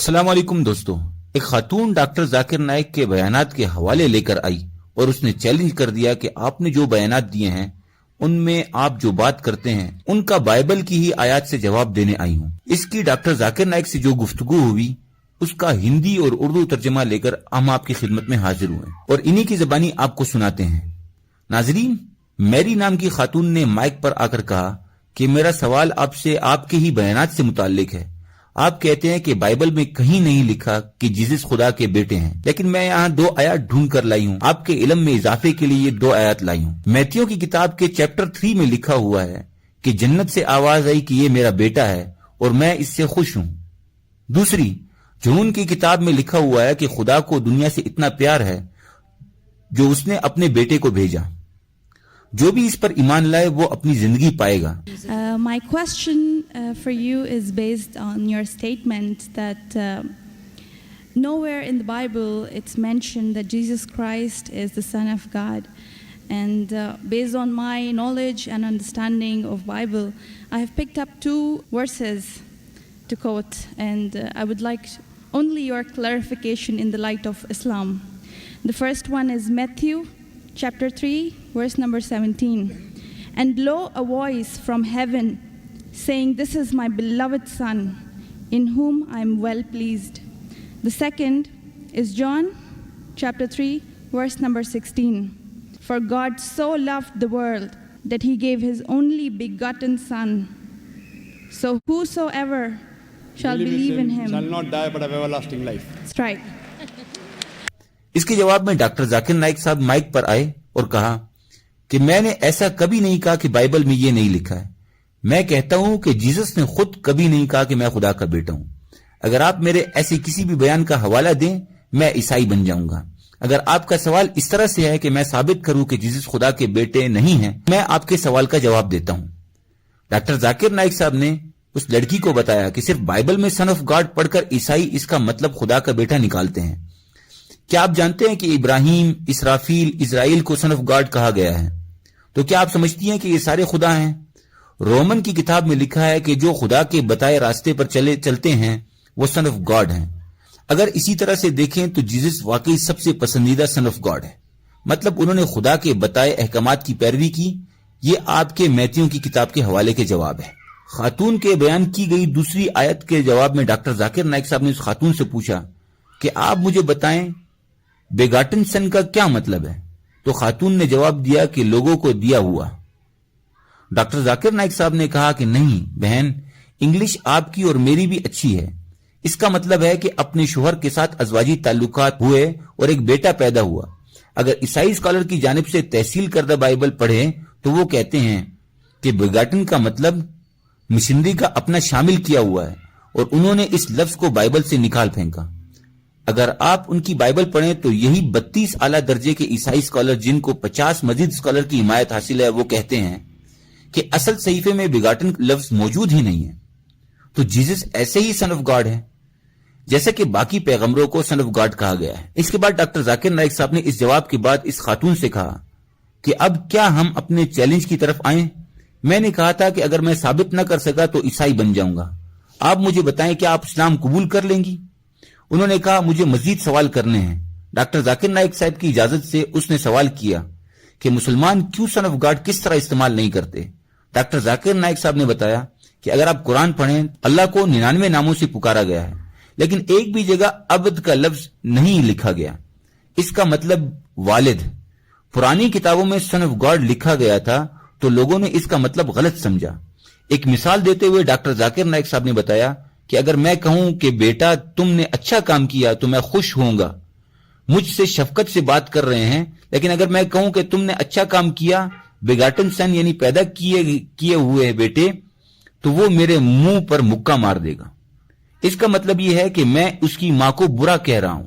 السلام علیکم دوستو. ایک خاتون ڈاکٹر ذاکر نائک کے بیانات کے حوالے لے کر آئی اور اس نے چیلنج کر دیا کہ آپ نے جو بیانات دیے ہیں ان میں آپ جو بات کرتے ہیں ان کا بائبل کی ہی آیات سے جواب دینے آئی ہوں. اس کی ڈاکٹر ذاکر نائک سے جو گفتگو ہوئی اس کا ہندی اور اردو ترجمہ لے کر ہم آپ کی خدمت میں حاضر ہوئے اور انہی کی زبانی آپ کو سناتے ہیں. ناظرین، میری نام کی خاتون نے مائک پر آ کر کہا کہ میرا سوال آپ سے آپ کے ہی بیانات سے متعلق ہے. آپ کہتے ہیں کہ بائبل میں کہیں نہیں لکھا کہ جیزس خدا کے بیٹے ہیں، لیکن میں یہاں 2 آیات ڈھونڈ کر لائی ہوں. آپ کے علم میں اضافے کے لیے یہ 2 آیات لائی ہوں. میتھیو کی کتاب کے چیپٹر 3 میں لکھا ہوا ہے کہ جنت سے آواز آئی کہ یہ میرا بیٹا ہے اور میں اس سے خوش ہوں. دوسری، جون کی کتاب میں لکھا ہوا ہے کہ خدا کو دنیا سے اتنا پیار ہے جو اس نے اپنے بیٹے کو بھیجا. جو بھی اس پر ایمان لائے وہ اپنی زندگی پائے گا. My question for you is based on your statement that nowhere in the Bible it's mentioned that Jesus Christ is the Son of God. And based on my knowledge and understanding of Bible, I have picked up 2 verses to quote, and I would like only your clarification in the light of Islam. The first one is Matthew chapter 3, verse number 17. And lo, a voice from heaven saying, "This is my beloved Son, in whom I am well pleased." The second is John chapter 3, verse number 16. For God so loved the world that he gave his only begotten Son. So whosoever shall believe in him shall not die but have everlasting life. That's right. اس کے جواب میں doctor Zakir Naik صاحب mic پر آئے اور کہا کہ میں نے ایسا کبھی نہیں کہا کہ بائبل میں یہ نہیں لکھا ہے. میں کہتا ہوں کہ جیزس نے خود کبھی نہیں کہا کہ میں خدا کا بیٹا ہوں. اگر آپ میرے ایسے کسی بھی بیان کا حوالہ دیں میں عیسائی بن جاؤں گا. اگر آپ کا سوال اس طرح سے ہے کہ میں ثابت کروں کہ جیزس خدا کے بیٹے نہیں ہیں، میں آپ کے سوال کا جواب دیتا ہوں. ڈاکٹر ذاکر نائک صاحب نے اس لڑکی کو بتایا کہ صرف بائبل میں سن آف گاڈ پڑھ کر عیسائی اس کا مطلب خدا کا بیٹا نکالتے ہیں. کیا آپ جانتے ہیں کہ ابراہیم، اسرافیل، اسرائیل کو سن آف گاڈ کہا گیا ہے؟ تو کیا آپ سمجھتی ہیں کہ یہ سارے خدا ہیں؟ رومن کی کتاب میں لکھا ہے کہ جو خدا کے بتائے راستے پر چلتے ہیں وہ سن آف گاڈ ہیں. اگر اسی طرح سے دیکھیں تو جیزس واقعی سب سے پسندیدہ سن آف گاڈ ہے. مطلب انہوں نے خدا کے بتائے احکامات کی پیروی کی. یہ آپ کے میتھیو کی کتاب کے حوالے کے جواب ہے. خاتون کے بیان کی گئی دوسری آیت کے جواب میں ڈاکٹر ذاکر نائک صاحب نے اس خاتون سے پوچھا کہ آپ مجھے بتائیں بیگاٹن سن کا کیا مطلب ہے؟ تو خاتون نے جواب دیا کہ لوگوں کو دیا ہوا. ڈاکٹر ذاکر نائک صاحب نے کہا کہ نہیں بہن، انگلش آپ کی اور میری بھی اچھی ہے. اس کا مطلب ہے کہ اپنے شوہر کے ساتھ ازواجی تعلقات ہوئے اور ایک بیٹا پیدا ہوا. اگر عیسائی اسکالر کی جانب سے تحصیل کردہ بائبل پڑھیں تو وہ کہتے ہیں کہ بیگاٹن کا مطلب مشنری کا اپنا شامل کیا ہوا ہے اور انہوں نے اس لفظ کو بائبل سے نکال پھینکا. اگر آپ ان کی بائبل پڑھیں تو یہی 32 اعلیٰ درجے کے عیسائی اسکالر جن کو 50 مزید اسکالر کی حمایت حاصل ہے وہ کہتے ہیں کہ اصل صحیفے میں بیگاٹن لفظ موجود ہی نہیں ہے. تو جیزس ایسے ہی سن آف گاڈ ہے جیسے کہ باقی پیغمبروں کو سن آف گاڈ کہا گیا ہے. اس کے بعد ڈاکٹر ذاکر نائک صاحب نے اس جواب کے بعد اس خاتون سے کہا کہ اب کیا ہم اپنے چیلنج کی طرف آئیں؟ میں نے کہا تھا کہ اگر میں ثابت نہ کر سکا تو عیسائی بن جاؤں گا. آپ مجھے بتائیں کہ آپ اسلام قبول کر لیں گی؟ انہوں نے کہا مجھے مزید سوال کرنے ہیں. ڈاکٹر ذاکر نائک صاحب کی اجازت سے اس نے سوال کیا کہ مسلمان کیوں سن آف گاڈ کس طرح استعمال نہیں کرتے. ڈاکٹر ذاکر نائک صاحب نے بتایا کہ اگر آپ قرآن پڑھیں اللہ کو 99 ناموں سے پکارا گیا ہے لیکن ایک بھی جگہ عبد کا لفظ نہیں لکھا گیا. اس کا مطلب والد. پرانی کتابوں میں سن آف گاڈ لکھا گیا تھا تو لوگوں نے اس کا مطلب غلط سمجھا. ایک مثال دیتے ہوئے ڈاکٹر ذاکر نائک صاحب نے بتایا کہ اگر میں کہوں کہ بیٹا تم نے اچھا کام کیا تو میں خوش ہوں گا، مجھ سے شفقت سے بات کر رہے ہیں. لیکن اگر میں کہوں کہ تم نے اچھا کام کیا بیگاٹن سن یعنی پیدا کیے ہوئے بیٹے، تو وہ میرے منہ پر مکہ مار دے گا. اس کا مطلب یہ ہے کہ میں اس کی ماں کو برا کہہ رہا ہوں.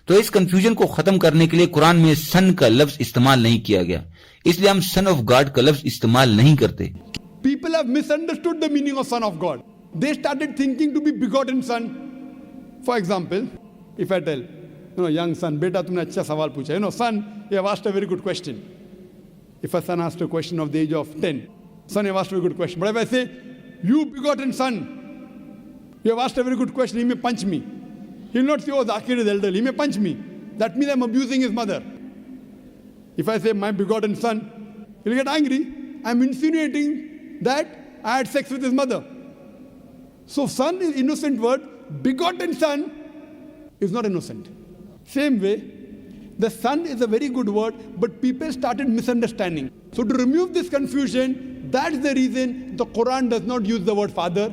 تو اس کنفیوژن کو ختم کرنے کے لیے قرآن میں سن کا لفظ استعمال نہیں کیا گیا، اس لیے ہم سن آف گاڈ کا لفظ استعمال نہیں کرتے. People have misunderstood the meaning of son of God. They started thinking to be begotten son. For example, if I tell, young son, beta tumne acha sawal pucha. Son, you have asked a very good question. If a son asked a question of the age of 10, son, you have asked a very good question. But if I say, you begotten son, you have asked a very good question, he may punch me. He'll not say, oh, Zakir is elderly. He may punch me. That means I'm abusing his mother. If I say my begotten son, he'll get angry. I'm insinuating that I had sex with his mother. So son is innocent word. Begotten son is not innocent. Same way, the son is a very good word, but people started misunderstanding. So to remove this confusion, that's the reason the Quran does not use the word father